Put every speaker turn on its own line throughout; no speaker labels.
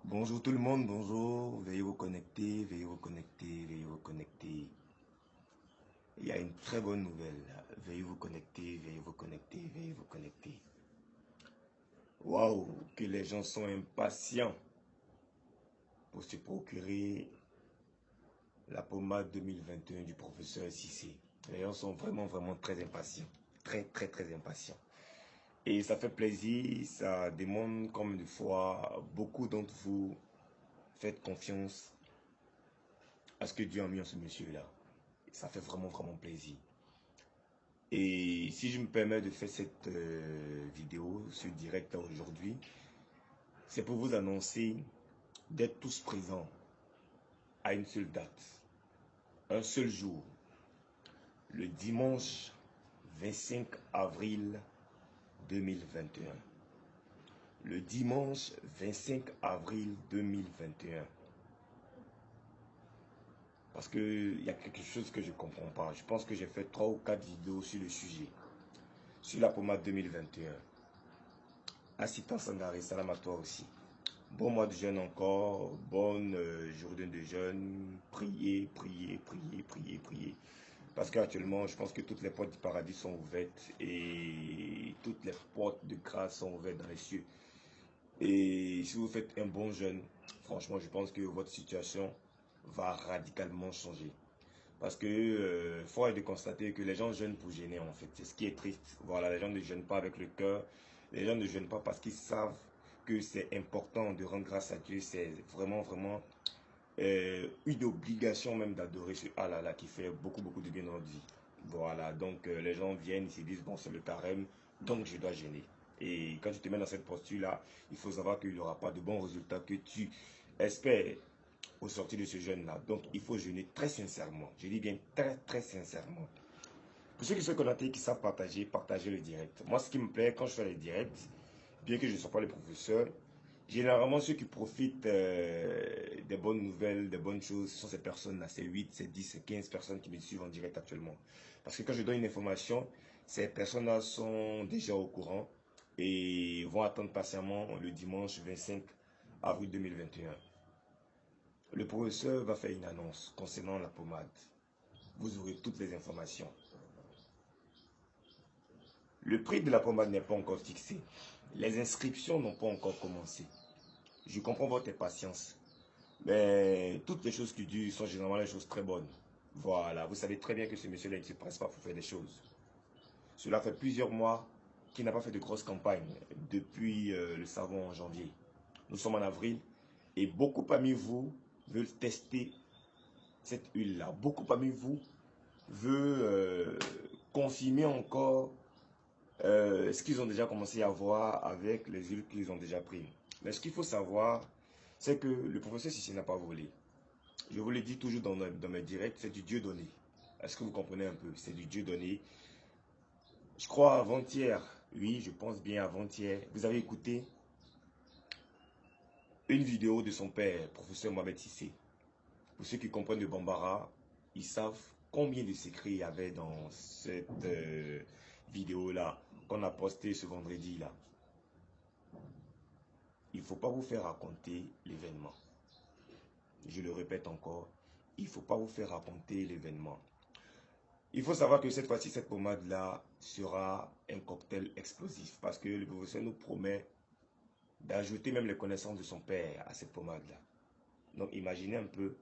Bonjour tout le monde, bonjour. Veuillez vous connecter, veuillez vous connecter, veuillez vous connecter. Il y a une très bonne nouvelle. Veuillez vous connecter, veuillez vous connecter, veuillez vous connecter. Waouh, que les gens sont impatients pour se procurer la pommade 2021 du professeur Cissé. Les gens sont vraiment très impatients. Très impatients. Et ça fait plaisir, ça demande comme une fois, beaucoup d'entre vous faites confiance à ce que Dieu a mis en ce monsieur-là. Ça fait vraiment plaisir. Et si je me permets de faire cette vidéo, ce direct aujourd'hui, c'est pour vous annoncer d'être tous présents à une seule date, un seul jour, le dimanche 25 avril 2021. Le dimanche 25 avril 2021. Parce qu'il y a quelque chose que je ne comprends pas. Je pense que j'ai fait 3 ou 4 vidéos sur le sujet. Sur la pommade 2021. Assistant Sangare, salam à toi aussi. Bon mois de jeûne encore, bonne journée de jeûne. Priez. Parce qu'actuellement, je pense que toutes les portes du paradis sont ouvertes et toutes les portes de grâce sont ouvertes dans les cieux. Et si vous faites un bon jeûne, franchement, je pense que votre situation va radicalement changer. Parce que force est de constater que les gens jeûnent pour gêner en fait. C'est ce qui est triste. Voilà, les gens ne jeûnent pas avec le cœur. Les gens ne jeûnent pas parce qu'ils savent que c'est important de rendre grâce à Dieu. C'est vraiment une obligation même d'adorer ce Allah qui fait beaucoup de bien dans notre vie. Voilà, donc les gens viennent, ils se disent, bon c'est le carême, donc je dois jeûner. Et quand tu te mets dans cette posture-là, il faut savoir qu'il n'y aura pas de bons résultats que tu espères au sortir de ce jeûne-là. Donc, il faut jeûner très sincèrement. Je dis bien très sincèrement. Pour ceux qui sont connectés, qui savent partager, partagez le direct. Moi, ce qui me plaît quand je fais les directs, bien que je ne sois pas le professeur, généralement, ceux qui profitent des bonnes nouvelles, des bonnes choses, ce sont ces personnes-là. C'est 8, c'est 10, c'est 15 personnes qui me suivent en direct actuellement. Parce que quand je donne une information, ces personnes-là sont déjà au courant et vont attendre patiemment le dimanche 25 avril 2021. Le professeur va faire une annonce concernant la pommade. Vous aurez toutes les informations. Le prix de la pommade n'est pas encore fixé. Les inscriptions n'ont pas encore commencé. Je comprends votre impatience. Mais toutes les choses qui durent sont généralement les choses très bonnes. Voilà, vous savez très bien que ce monsieur-là ne se presse pas pour faire des choses. Cela fait plusieurs mois qu'il n'a pas fait de grosses campagnes depuis le savon en janvier. Nous sommes en avril et beaucoup parmi vous veulent tester cette huile-là. Beaucoup parmi vous veulent confirmer encore ce qu'ils ont déjà commencé à voir avec les huiles qu'ils ont déjà prises. Mais ce qu'il faut savoir, c'est que le professeur Cissé n'a pas volé. Je vous le dis toujours dans mes directs, c'est du Dieu donné. Est-ce que vous comprenez un peu? C'est du Dieu donné. Je crois avant-hier, oui, je pense bien avant-hier, vous avez écouté une vidéo de son père, professeur Mohamed Cissé. Pour ceux qui comprennent le Bambara, ils savent combien de secrets il y avait dans cette vidéo-là qu'on a posté ce vendredi-là. Il ne faut pas vous faire raconter l'événement. Je le répète encore, il ne faut pas vous faire raconter l'événement. Il faut savoir que cette fois-ci, cette pommade-là sera un cocktail explosif parce que le professeur nous promet d'ajouter même les connaissances de son père à cette pommade-là. Donc imaginez un peu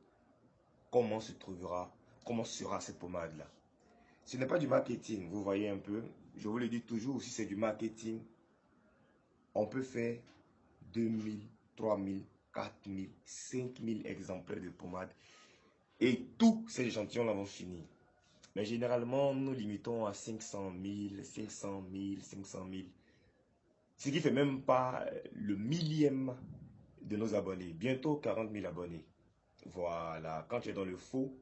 comment sera cette pommade-là. Ce n'est pas du marketing, vous voyez un peu. Je vous le dis toujours, si c'est du marketing, on peut faire 2000, 3000, 4000, 5000 exemplaires de pommade. Et tous ces échantillons-là vont finir. Mais généralement, nous limitons à 500 000, 500 000, 500 000. Ce qui ne fait même pas le millième de nos abonnés. Bientôt 40 000 abonnés. Voilà, quand tu es dans le faux,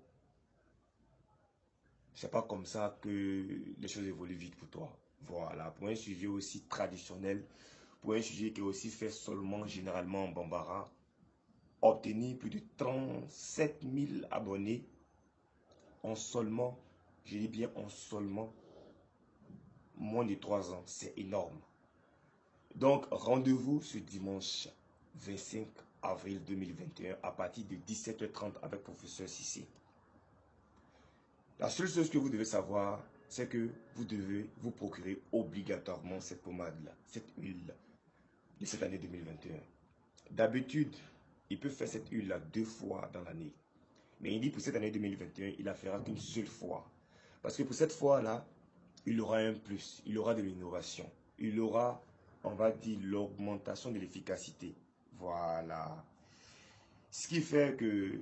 c'est pas comme ça que les choses évoluent vite pour toi. Voilà, pour un sujet aussi traditionnel, pour un sujet qui est aussi fait seulement généralement en Bambara, obtenir plus de 37 000 abonnés en seulement, je dis bien en seulement, moins de 3 ans, c'est énorme. Donc, rendez-vous ce dimanche 25 avril 2021 à partir de 17h30 avec professeur Cissé. La seule chose que vous devez savoir, c'est que vous devez vous procurer obligatoirement cette pommade-là, cette huile de cette année 2021. D'habitude, il peut faire cette huile-là 2 fois dans l'année. Mais il dit pour cette année 2021, il la fera qu'une seule fois. Parce que pour cette fois-là, il aura un plus, il aura de l'innovation. Il aura, on va dire, l'augmentation de l'efficacité. Voilà. Ce qui fait que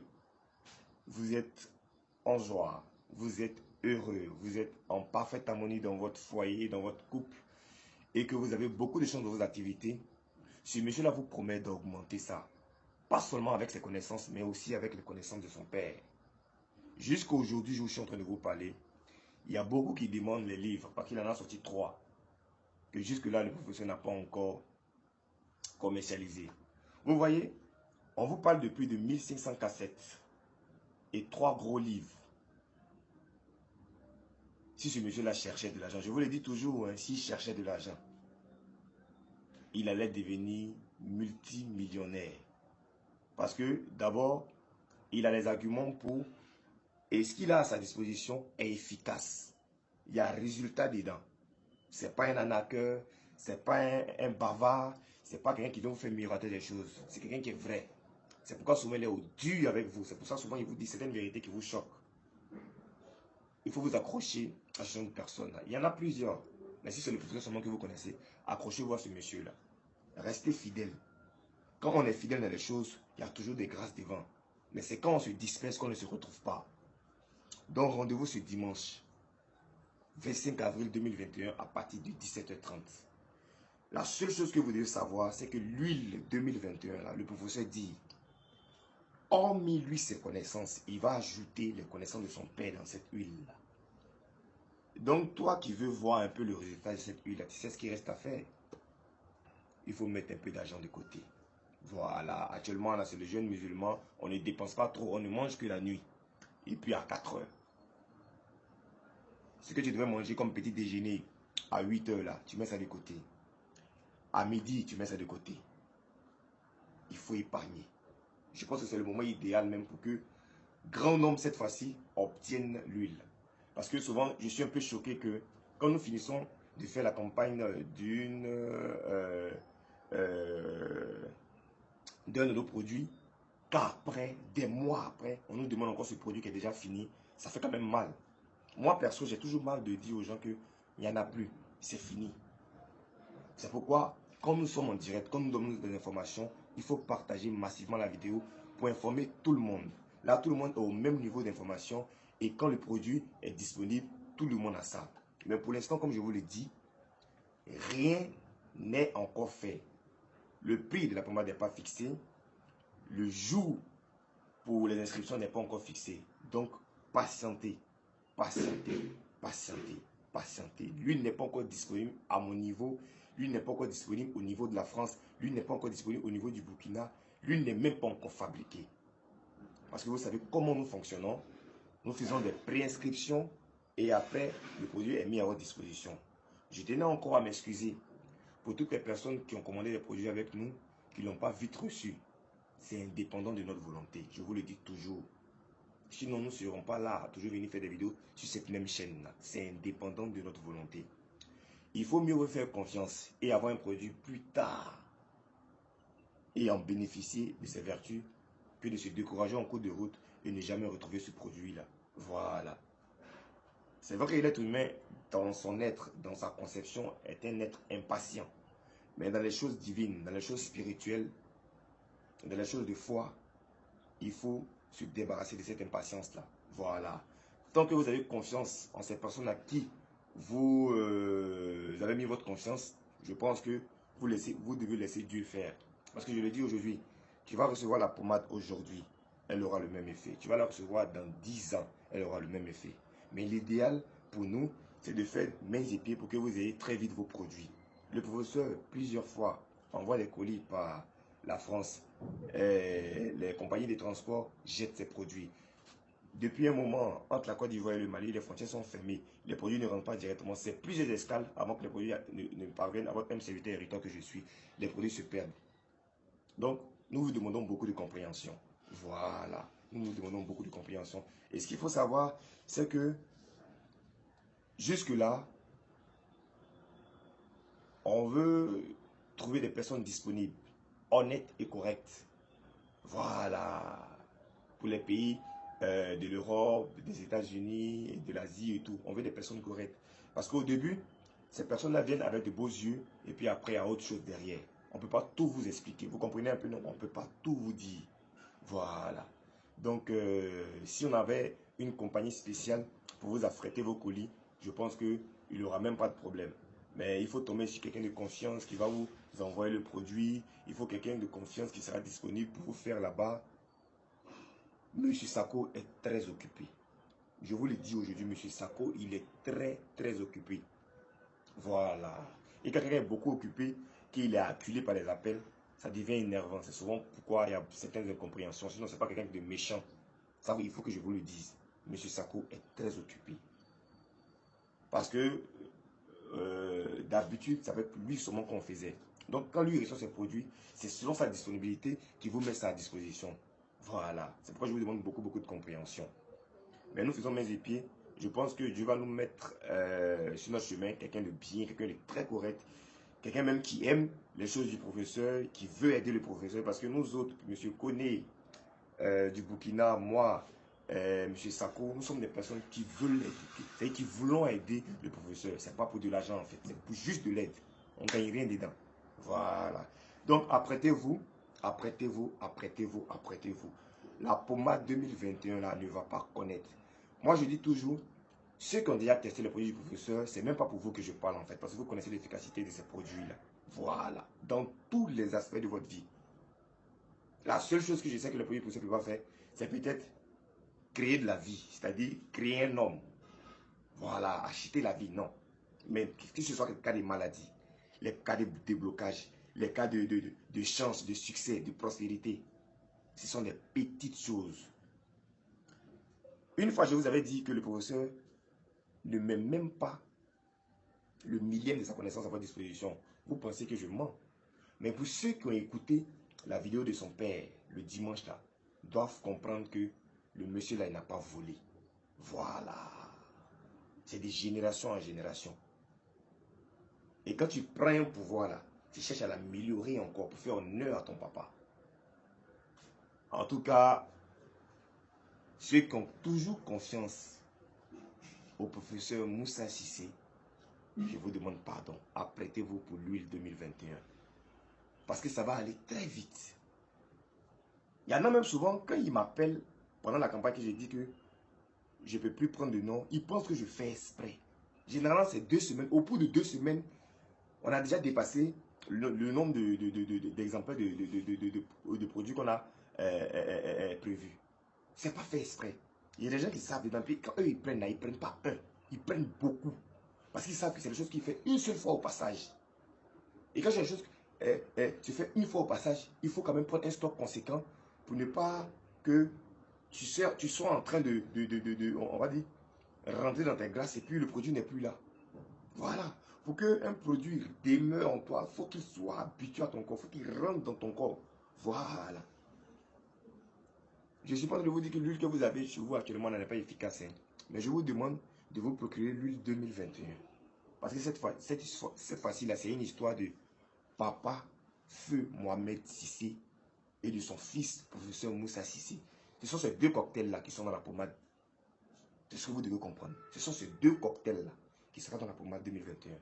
vous êtes en joie, vous êtes heureux, vous êtes en parfaite harmonie dans votre foyer, dans votre couple, et que vous avez beaucoup de chances dans vos activités. Ce monsieur-là vous promet d'augmenter ça. Pas seulement avec ses connaissances, mais aussi avec les connaissances de son père. Jusqu'à aujourd'hui, je suis en train de vous parler. Il y a beaucoup qui demandent les livres, parce qu'il en a sorti 3. Que jusque-là, le professeur n'a pas encore commercialisé. Vous voyez, on vous parle de plus de 1500 cassettes et 3 gros livres. Si ce monsieur-là cherchait de l'argent, je vous le dis toujours, hein, s'il cherchait de l'argent, il allait devenir multimillionnaire. Parce que d'abord, il a les arguments pour... Et ce qu'il a à sa disposition est efficace. Il y a un résultat dedans. Ce n'est pas un arnaqueur, ce n'est pas un bavard, ce n'est pas quelqu'un qui vient vous faire miroiter des choses. C'est quelqu'un qui est vrai. C'est pourquoi souvent il est au dur avec vous. C'est pour ça souvent il vous dit certaines vérités qui vous choquent. Il faut vous accrocher à ce genre de personne. Il y en a plusieurs. Mais si c'est le professeur seulement que vous connaissez, accrochez-vous à ce monsieur-là. Restez fidèle. Quand on est fidèle dans les choses, il y a toujours des grâces devant. Mais c'est quand on se disperse qu'on ne se retrouve pas. Donc rendez-vous ce dimanche, 25 avril 2021 à partir de 17h30. La seule chose que vous devez savoir, c'est que l'huile 2021, là, le professeur dit, hormis lui ses connaissances, il va ajouter les connaissances de son père dans cette huile-là. Donc toi qui veux voir un peu le résultat de cette huile-là, tu sais ce qu'il reste à faire. Il faut mettre un peu d'argent de côté. Voilà, actuellement là c'est le jeune musulman, on ne dépense pas trop, on ne mange que la nuit. Et puis à 4 heures. Ce que tu devais manger comme petit déjeuner à 8 heures là, tu mets ça de côté. À midi, tu mets ça de côté. Il faut épargner. Je pense que c'est le moment idéal même pour que grand nombre cette fois-ci obtiennent l'huile. Parce que souvent, je suis un peu choqué que quand nous finissons de faire la campagne d'un de nos produits, qu'après, des mois après, on nous demande encore ce produit qui est déjà fini, ça fait quand même mal. Moi, perso, j'ai toujours mal de dire aux gens qu'il n'y en a plus, c'est fini. C'est pourquoi, quand nous sommes en direct, quand nous donnons des informations, il faut partager massivement la vidéo pour informer tout le monde. Là, tout le monde est au même niveau d'information et quand le produit est disponible, tout le monde a ça. Mais pour l'instant, comme je vous l'ai dit, rien n'est encore fait. Le prix de la pommade n'est pas fixé. Le jour pour les inscriptions n'est pas encore fixé. Donc, patientez, patientez, patientez, patientez. L'huile n'est pas encore disponible à mon niveau. L'huile n'est pas encore disponible au niveau de la France. L'huile n'est pas encore disponible au niveau du Burkina. L'huile n'est même pas encore fabriquée. Parce que vous savez comment nous fonctionnons. Nous faisons des préinscriptions et après, le produit est mis à votre disposition. Je tenais encore à m'excuser pour toutes les personnes qui ont commandé des produits avec nous, qui ne l'ont pas vite reçu. C'est indépendant de notre volonté. Je vous le dis toujours. Sinon, nous ne serons pas là à toujours venir faire des vidéos sur cette même chaîne-là. C'est indépendant de notre volonté. Il faut mieux vous faire confiance et avoir un produit plus tard et en bénéficier de ses vertus que de se décourager en cours de route et ne jamais retrouver ce produit-là. Voilà. C'est vrai que l'être humain, dans son être, dans sa conception, est un être impatient. Mais dans les choses divines, dans les choses spirituelles, dans les choses de foi, il faut se débarrasser de cette impatience-là. Voilà. Tant que vous avez confiance en ces personnes à qui vous avez mis votre confiance, je pense que vous devez laisser Dieu faire. Parce que je le dis aujourd'hui, tu vas recevoir la pommade aujourd'hui, elle aura le même effet. Tu vas la recevoir dans 10 ans, elle aura le même effet. Mais l'idéal pour nous, c'est de faire mains et pieds pour que vous ayez très vite vos produits. Le professeur, plusieurs fois, envoie des colis par la France. Les compagnies de transport jettent ces produits. Depuis un moment, entre la Côte d'Ivoire et le Mali, les frontières sont fermées. Les produits ne rentrent pas directement. C'est plusieurs escales avant que les produits ne parviennent à votre même serviteur héritant que je suis. Les produits se perdent. Donc, nous vous demandons beaucoup de compréhension. Voilà, nous vous demandons beaucoup de compréhension. Et ce qu'il faut savoir, c'est que jusque-là, on veut trouver des personnes disponibles, honnêtes et correctes. Voilà, pour les pays de l'Europe, des États-Unis, de l'Asie et tout. On veut des personnes correctes. Parce qu'au début, ces personnes-là viennent avec de beaux yeux et puis après, il y a autre chose derrière. On ne peut pas tout vous expliquer. Vous comprenez un peu, non? On ne peut pas tout vous dire. Voilà. Donc, si on avait une compagnie spéciale pour vous affréter vos colis, je pense qu'il n'y aura même pas de problème. Mais il faut tomber sur quelqu'un de confiance qui va vous envoyer le produit. Il faut quelqu'un de confiance qui sera disponible pour vous faire là-bas. Monsieur Sako est très occupé. Je vous le dis aujourd'hui, Monsieur Sako, il est très occupé. Voilà. Et quand quelqu'un est beaucoup occupé, qu'il est acculé par les appels, ça devient énervant. C'est souvent pourquoi il y a certaines incompréhensions. Sinon, ce n'est pas quelqu'un de méchant. Ça, il faut que je vous le dise. Monsieur Sako est très occupé. Parce que d'habitude, ça va être lui seulement qu'on faisait. Donc, quand lui reçoit ses produits, c'est selon sa disponibilité qu'il vous met ça à disposition. Voilà. C'est pourquoi je vous demande beaucoup de compréhension. Mais nous faisons mains et pieds. Je pense que Dieu va nous mettre sur notre chemin quelqu'un de bien, quelqu'un de très correct, quelqu'un même qui aime les choses du professeur, qui veut aider le professeur. Parce que nous autres, M. Koné du Burkina, moi, M. Sako, nous sommes des personnes qui veulent aider, c'est-à-dire qui voulons aider le professeur. Ce n'est pas pour de l'argent en fait, c'est pour juste de l'aide. On ne gagne rien dedans. Voilà. Donc apprêtez-vous, apprêtez-vous, apprêtez-vous, apprêtez-vous. La pommade 2021 là ne va pas connaître. Moi je dis toujours, ceux qui ont déjà testé le produit du professeur, c'est même pas pour vous que je parle en fait, parce que vous connaissez l'efficacité de ces produits-là. Voilà. Dans tous les aspects de votre vie. La seule chose que je sais que le produit du professeur peut pas faire, c'est peut-être créer de la vie, c'est-à-dire créer un homme. Voilà, acheter la vie, non. Mais que ce soit les cas de maladie, les cas de déblocage, les cas de chance, de succès, de prospérité, ce sont des petites choses. Une fois, je vous avais dit que le professeur ne met même pas le millième de sa connaissance à votre disposition. Vous pensez que je mens. Mais pour ceux qui ont écouté la vidéo de son père le dimanche là, doivent comprendre que le monsieur là, il n'a pas volé. Voilà. C'est de génération en génération. Et quand tu prends un pouvoir là, tu cherches à l'améliorer encore pour faire honneur à ton papa. En tout cas, ceux qui ont toujours confiance au professeur Moussa Cissé, je vous demande pardon. Apprêtez-vous pour l'huile 2021. Parce que ça va aller très vite. Il y en a même souvent, quand ils m'appellent pendant la campagne que j'ai dit que je ne peux plus prendre de nom, ils pensent que je fais exprès. Généralement, c'est 2 semaines. Au bout de 2 semaines, on a déjà dépassé le nombre d'exemplaires de produits qu'on a prévus. Ce n'est pas fait exprès. Il y a des gens qui savent dedans, puis quand eux ils prennent là, ils ne prennent pas un, ils prennent beaucoup. Parce qu'ils savent que c'est des choses qu'ils font une seule fois au passage. Et quand c'est des choses que tu fais une fois au passage, il faut quand même prendre un stock conséquent pour ne pas que tu sois en train on va dire, rentrer dans tes glaces et puis le produit n'est plus là. Voilà. Pour qu'un produit demeure en toi, il faut qu'il soit habitué à ton corps, il faut qu'il rentre dans ton corps. Voilà. Je ne suis pas en train de vous dire que l'huile que vous avez chez vous actuellement n'est pas efficace. Hein. Mais je vous demande de vous procurer l'huile 2021. Parce que cette fois-ci, là, c'est une histoire de papa, feu Mohamed Sissé et de son fils, professeur Moussa Sissé. Ce sont ces 2 cocktails-là qui sont dans la pommade. C'est ce que vous devez comprendre. Ce sont ces 2 cocktails-là qui seront dans la pommade 2021.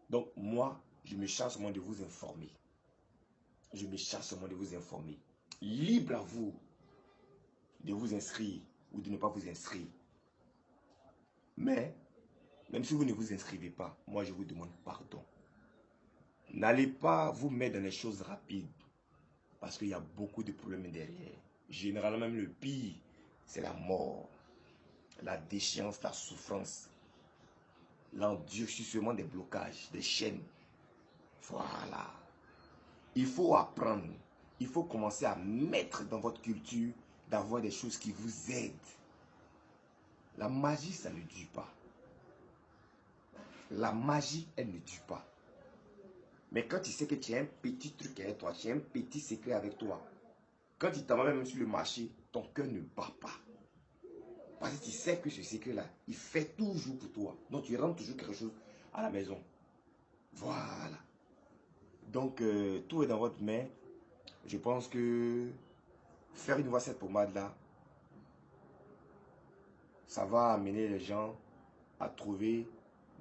Donc, moi, je me charge seulement de vous informer. Je me charge seulement de vous informer. Libre à vous de vous inscrire ou de ne pas vous inscrire. Mais, même si vous ne vous inscrivez pas, moi je vous demande pardon. N'allez pas vous mettre dans les choses rapides. Parce qu'il y a beaucoup de problèmes derrière. Généralement, même le pire, c'est la mort. La déchéance, la souffrance. L'endurcissement des blocages, des chaînes. Voilà. Il faut apprendre. Il faut commencer à mettre dans votre culture d'avoir des choses qui vous aident. La magie, ça ne dure pas. La magie, elle ne dure pas. Mais quand tu sais que tu as un petit truc avec toi, tu as un petit secret avec toi, quand tu t'en vas même sur le marché, ton cœur ne bat pas. Parce que tu sais que ce secret-là, il fait toujours pour toi. Donc tu rentres toujours quelque chose à la maison. Voilà. Donc tout est dans votre main. Je pense que faire une fois cette pommade-là, ça va amener les gens à trouver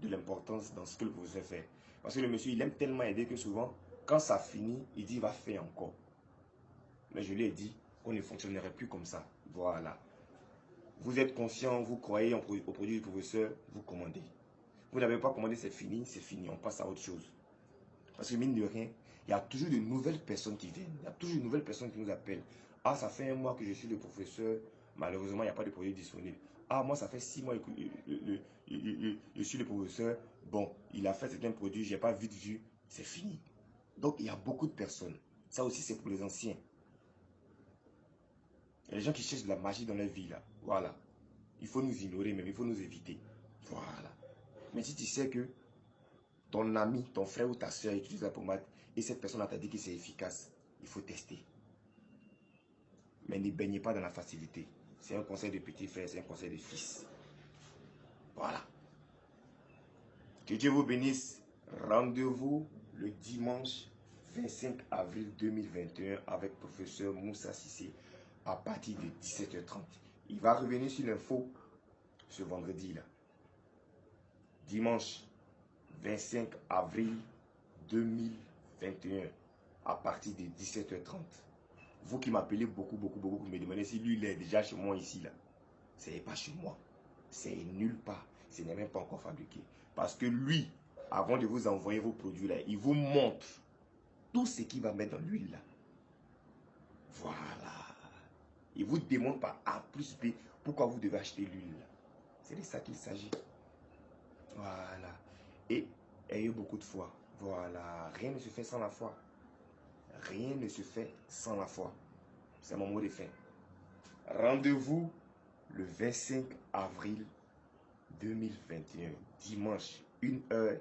de l'importance dans ce que le professeur fait. Parce que le monsieur, il aime tellement aider que souvent, quand ça finit, il dit, il va faire encore. Mais je lui ai dit qu'on ne fonctionnerait plus comme ça. Voilà. Vous êtes conscient, vous croyez au produit du professeur, vous commandez. Vous n'avez pas commandé, c'est fini, on passe à autre chose. Parce que mine de rien, il y a toujours de nouvelles personnes qui viennent. Il y a toujours de nouvelles personnes qui nous appellent. Ah, ça fait un mois que je suis le professeur, malheureusement, il n'y a pas de produit disponible. Ah, moi, ça fait 6 mois que je suis le professeur. Bon, il a fait certains produits, je n'ai pas vite vu, c'est fini. Donc, il y a beaucoup de personnes. Ça aussi, c'est pour les anciens. Il y a des gens qui cherchent de la magie dans leur vie, là. Voilà. Il faut nous ignorer, même il faut nous éviter. Voilà. Mais si tu sais que ton ami, ton frère ou ta soeur utilise la pommade et cette personne t'a dit que c'est efficace, il faut tester. Mais ne baignez pas dans la facilité. C'est un conseil de petit frère, c'est un conseil de fils. Voilà. Que Dieu vous bénisse. Rendez-vous le dimanche 25 avril 2021 avec professeur Moussa Sissé à partir de 17h30. Il va revenir sur l'info ce vendredi-là. Dimanche 25 avril 2021 à partir de 17h30. Vous qui m'appelez beaucoup, vous me demandez si lui, il est déjà chez moi ici, là. C'est pas chez moi. C'est nulle part. Ce n'est même pas encore fabriqué. Parce que lui, avant de vous envoyer vos produits là, il vous montre tout ce qu'il va mettre dans l'huile là. Voilà. Il vous démontre par A plus B pourquoi vous devez acheter l'huile là. C'est de ça qu'il s'agit. Voilà. Et ayez beaucoup de foi. Voilà. Rien ne se fait sans la foi. Rien ne se fait sans la foi. C'est mon mot de fin. Rendez-vous le 25 avril 2021, dimanche, 1h,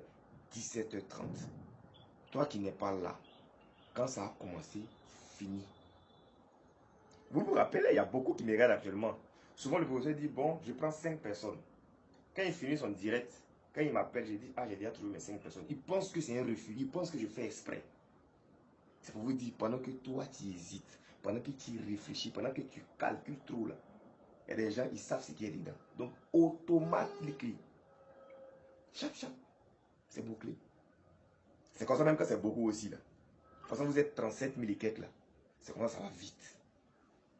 17h30. Toi qui n'es pas là, quand ça a commencé, fini. Vous vous rappelez, il y a beaucoup qui me regardent actuellement. Souvent, le professeur dit, bon, je prends 5 personnes. Quand il finit son direct, quand il m'appelle, je dis, ah, j'ai déjà trouvé mes 5 personnes. Il pense que c'est un refus, il pense que je fais exprès. C'est pour vous dire, pendant que toi, tu hésites, pendant que tu réfléchis, pendant que tu calcules trop, là, il y a des gens, ils savent ce qu'il y a dedans. Donc, automatiquement, chap, chap, c'est bouclé. C'est comme ça même que c'est beaucoup aussi, là. De toute façon, vous êtes 37 000 et quelques, là. C'est comme ça va vite.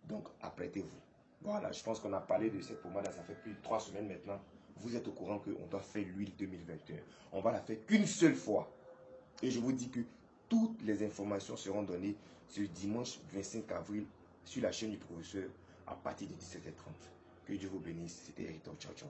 Donc, apprêtez-vous. Voilà, je pense qu'on a parlé de cette pommade, ça fait plus de 3 semaines maintenant. Vous êtes au courant qu'on doit faire l'huile 2021. On va la faire qu'une seule fois. Et je vous dis que toutes les informations seront données ce dimanche 25 avril sur la chaîne du professeur à partir de 17h30. Que Dieu vous bénisse. C'était Hériton. Ciao, ciao.